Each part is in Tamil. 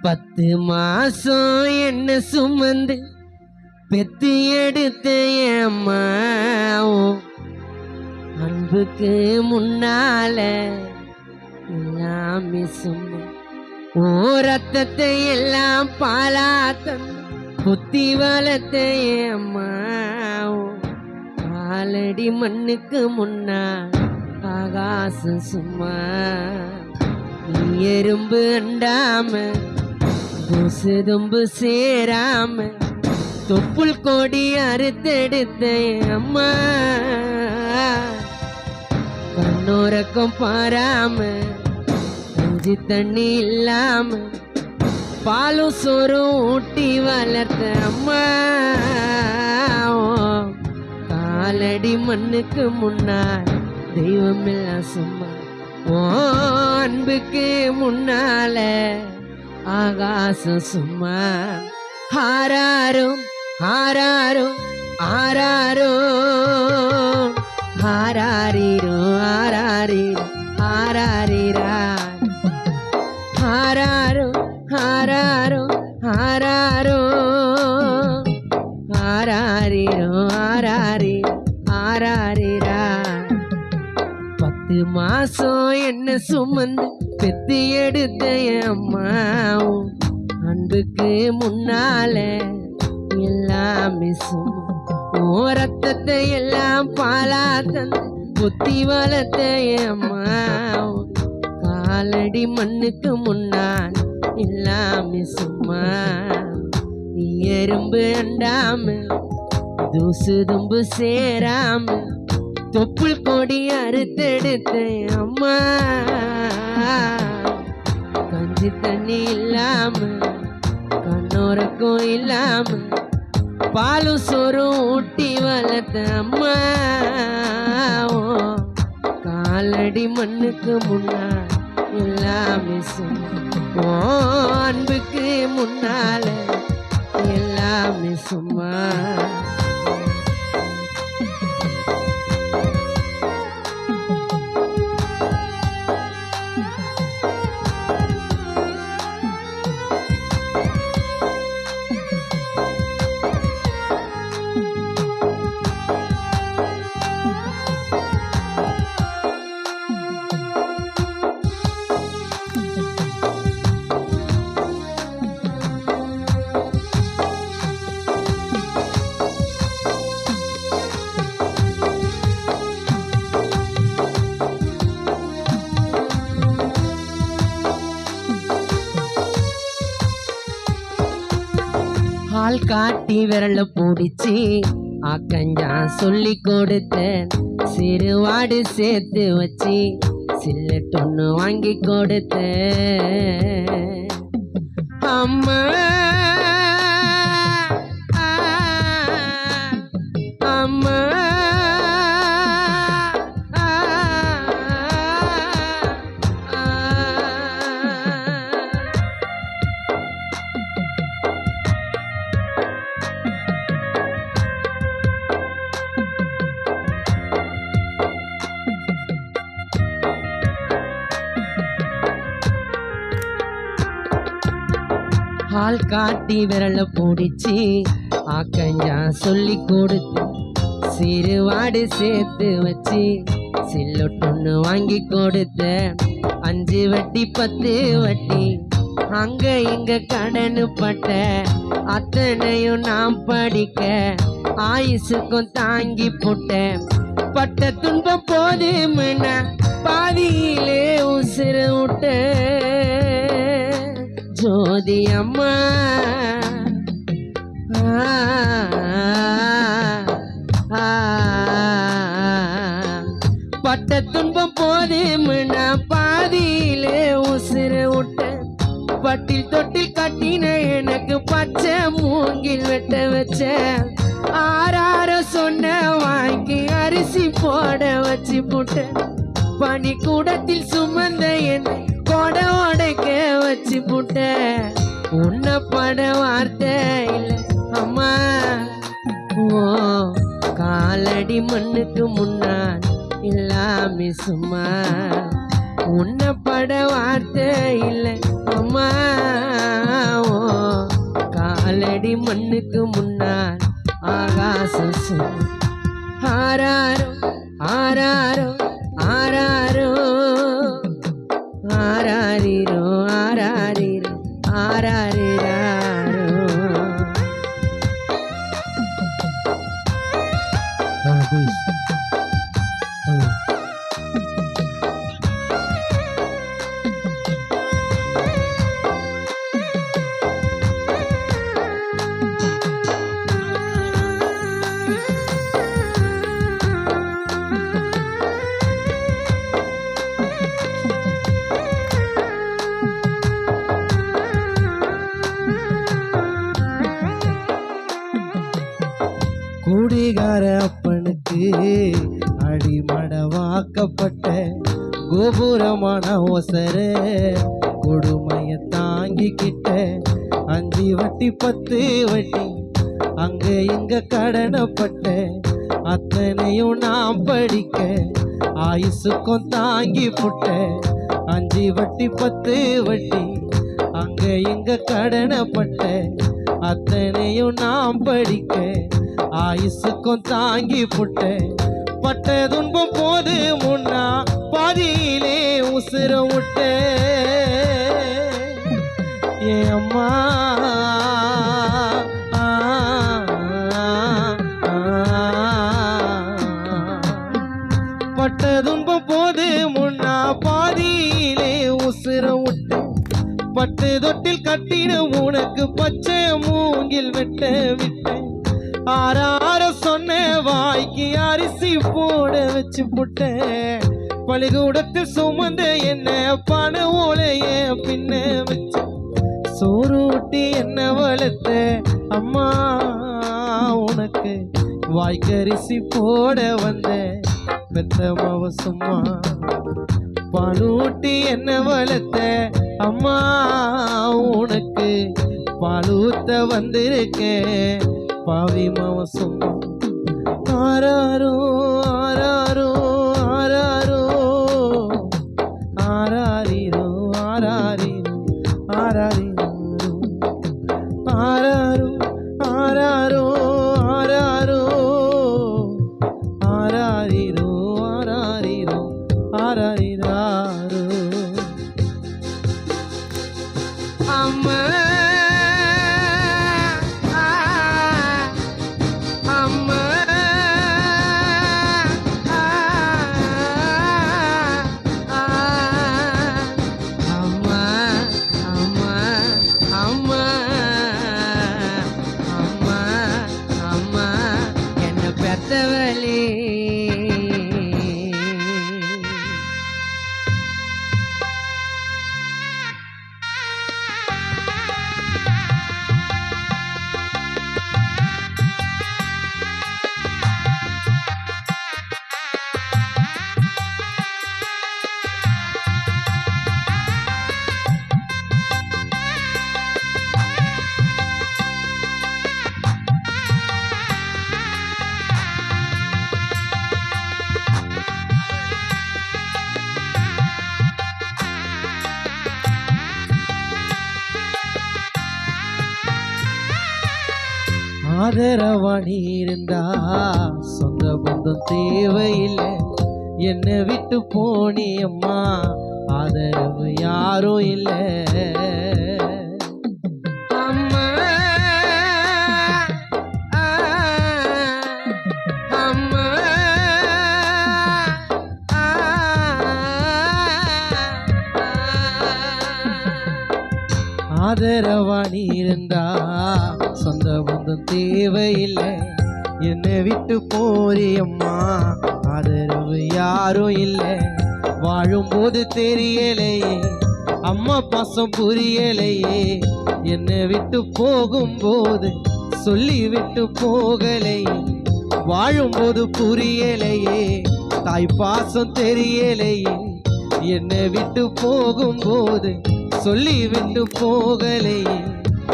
10 மாசம் என்ன சுமந்து பெத்து எடுத்த அம்மாவும் அன்புக்கு முன்னால எல்லாமே சும்மா. ஓ ரத்தத்தை எல்லாம் பாலாத்தம் புத்தி வளர்த்த அம்மாவும் காலடி மண்ணுக்கு முன்னால் ஆகாசம் சும்மா. நீ எறும்பு அண்டாம தூசு தும்பு சேராம தொப்புள் கொடி அறுத்தெடுத்த அம்மா கண்ணோரக்கம் பாராம கஞ்சி தண்ணி இல்லாம பாலும் சோறும் ஊட்டி வளர்த்த அம்மா காலடி மண்ணுக்கு முன்னால் தெய்வம் எல்லாம் சும்மா. ஓ அன்புக்கு முன்னால ஆகாசம் சும்மா. ஆராரும் ஆராரும் ஆராரோ ஆராரிரோ ஆராரிரோ ஆராரிரா ஆராரோ ஆராரோ ஆராரோ ஆராரிரோ ஆராரி ஆராரிரா. 10 மாசம் என்ன சுமந்து பெத்து எடுத்த அம்மாவும் அன்புக்கு முன்னால எல்லாமே சும்மா. ஓ ரத்தத்தை எல்லாம் பாலா தந்து புத்தி வளர்த்த அம்மாவும் காலடி மண்ணுக்கு முன்னால் எல்லாமே சும்மா. நீ எறும்பு அண்டாம தூசு தும்பு சேராம தொப்புள் கொடி அறுத்தெடுத்த அம்மா கஞ்சி தண்ணி இல்லாம கண்ணோரக்கம் இல்லாம பாலும் சோறும் ஊட்டி வளர்த்த அம்மா காலடி மண்ணுக்கு முன்னால் எல்லாமே சும்மா. ஓ அன்புக்கு முன்னால எல்லாமே சும்மா. ஆள் காட்டி விரல பிடிச்சி ஆக்கஞ்சா சொல்லி கொடுத்தேன். சிறுவாடு சேர்த்து வச்சு சில்லட்டொன்னு வாங்கி கொடுத்தேன். அம்மா அம்மா ஆள் காட்டி விரல பிடிச்சி ஆக்கஞ்சா சொல்லி கொடுத்து சிறுவாடு சேர்த்து வச்சு சில்லொட்டொன்னு வாங்கி கொடுத்த. 5 வட்டி 10 வட்டி அங்க இங்க கடனு பட்ட அத்தனையும் நாம் படிக்க ஆயுசுக்கும் தாங்கி போட்டேன். பட்ட துன்பம் போதும்னா பாதியிலே உசுறு விட்ட ஜோதி அம்மா பட்ட துன்பம் போதும்னா பாதியிலே உசுறு விட்ட. பட்டில் தொட்டில் கட்டின எனக்கு பச்சை மூங்கில் வெட்ட வச்ச. ஆறார சொன்ன வாங்கி அரிசி போட வச்சு போட்ட. பனி கூடத்தில் சுமந்த என்னை கொடை உடைக்க வச்சு போட்ட. உன்னை பட வார்த்தை இல்லை அம்மா. ஓ காலடி மண்ணுக்கு முன்னால் எல்லாமே சும்மா. உன்னை பட வார்த்தை இல்லை அம்மா. மண்ணுக்கு முன்னால் ஆகாசம் ஆராரோ ஆராரோ ஆராரோ ஆராரிரோ ஆராரிரோ ஆராரிராரோ. குடிகார அப்பனுக்கு அடிமடவாக்கப்பட்ட கோபுரமான ஒசர கொடுமைய தாங்கிக்கிட்ட 5 வட்டி 10 வட்டி அங்க இங்க கடனப்பட்ட அத்தனையும் நாம் படிக்க ஆயுசுக்கும் தாங்கி புட்ட 5 வட்டி 10 வட்டி அங்க இங்க கடனப்பட்ட அத்தனையும் நாம் படிக்க ஆயுசுக்கும் தாங்கி புட்ட பட்ட துன்பம் போது முன்னா பாதியிலே உசுர விட்ட ஏ அம்மா பட்ட துன்பம் போது முன்னா பாதியிலே உசுர விட்ட பட்டு தொட்டில் கட்டின உனக்கு பச்சை மூங்கில் வெட்ட விட்டேன் ஆறார சொன்ன வாய்க்கு அரிசி போட வச்சு புட்டேன் பள்ளிக்கூடத்தில் சுமந்த என்ன பண ஓலைய பின்ன வச்சு சோறுட்டி என்ன வளர்த்த அம்மா உனக்கு வாய்க்கரிசி போட வந்த பெத்த மாவ சும்மா பாலூட்டி என்ன வளர்த்த அம்மா உனக்கு பாலூத்த வந்திருக்கேன் பாவி மாவ சும்மா ஆராரோ ஆராரோ ஆராரோ ஆராரிரோ ஆராரிரோ ஆராரிரோ ஆராரோ ஆராரோ ஆராரோ ஆராரிரோ ஆராரிரோ ஆராரிராரோ. அம்மா பெத்தவளே ஆதரவாணி இருந்தா சொந்த பந்தம் தேவையில்லை என்னை விட்டு போனி அம்மா ஆதரவு யாரும் இல்லை அம்மா அம்மா ஆதரவாணி இருந்தா சொந்த பந்தம் தேவையில்லை என்னை விட்டு போறி அம்மா ஆதரவு யாரும் இல்லை வாழும்போது தெரியலையே அம்மா பாசம் புரியலையே என்னை விட்டு போகும்போது சொல்லி விட்டு போகலையே வாழும்போது புரியலையே தாய் பாசம் தெரியலையே என்னை விட்டு போகும்போது சொல்லி விட்டு போகலையே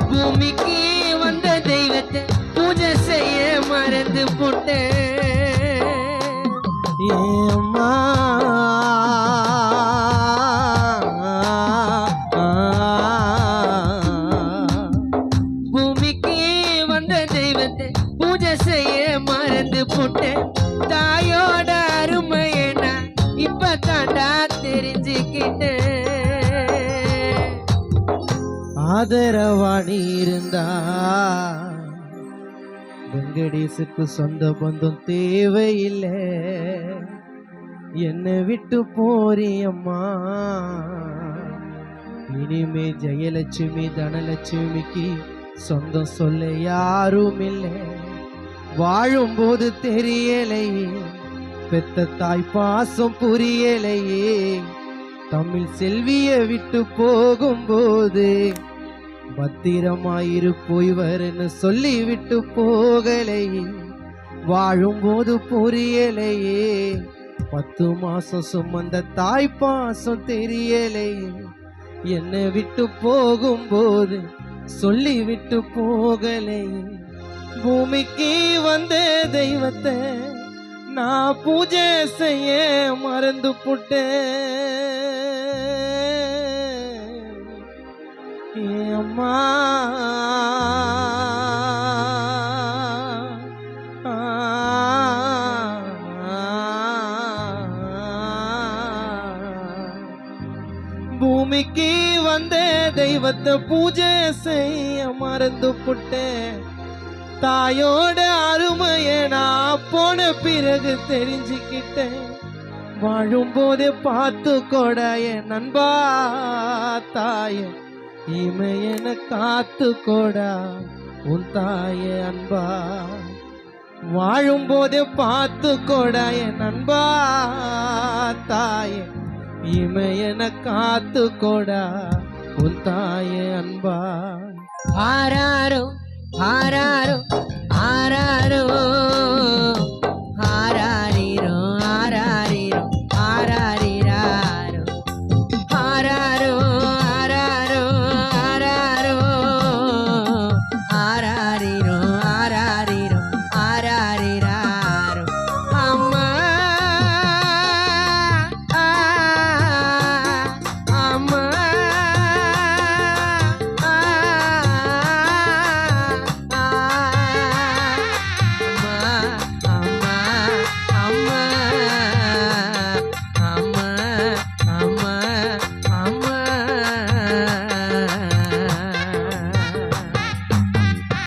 பூமிக்கு வந்த தெய்வத்தை பூஜை செய்ய மறந்து போட்டேன் ஏம்மா பூமிக்கு ஆதரவா நீ இருந்தா வெங்கடேசுக்கு சொந்த பந்தம் தேவையில்லை, என்னை விட்டு போறியம்மா. இனிமே ஜெயலட்சுமி தனலட்சுமிக்கு சொந்தம் சொல்ல யாரும் இல்லை. வாழும்போது தெரியலையே, பெத்த தாய் பாசம் புரியலையே, தமிழ் செல்விய விட்டு போகும்போது பத்திரமாயிரு போய் வரன்னு சொல்லி விட்டு போகலையே. வாழும்போது புரியலையே, 10 மாசம் சுமந்த தாய் பாசம் தெரியலையே. என்னை விட்டு போகும்போது சொல்லி விட்டு போகலையே. பூமிக்கு வந்த தெய்வத்தை நான் பூஜை செய்ய மறந்து புட்டேன். அம்மா பூமிக்கு வந்த தெய்வத்தை பூஜை செய்ய மறந்து புட்டேன். தாயோட அருமைய நான் போன பிறகு தெரிஞ்சுக்கிட்டேன். வாழும்போதே பார்த்து கூட என் நண்பா தாய, இமையன காத்து கோடா உன் தாய அன்பா. வாழும்போதே பார்த்து கூட என் நண்பா தாய, இமையன காத்து கோடா உன் தாய அன்பா. ஆராரோ ஆராரோ ஆராரோ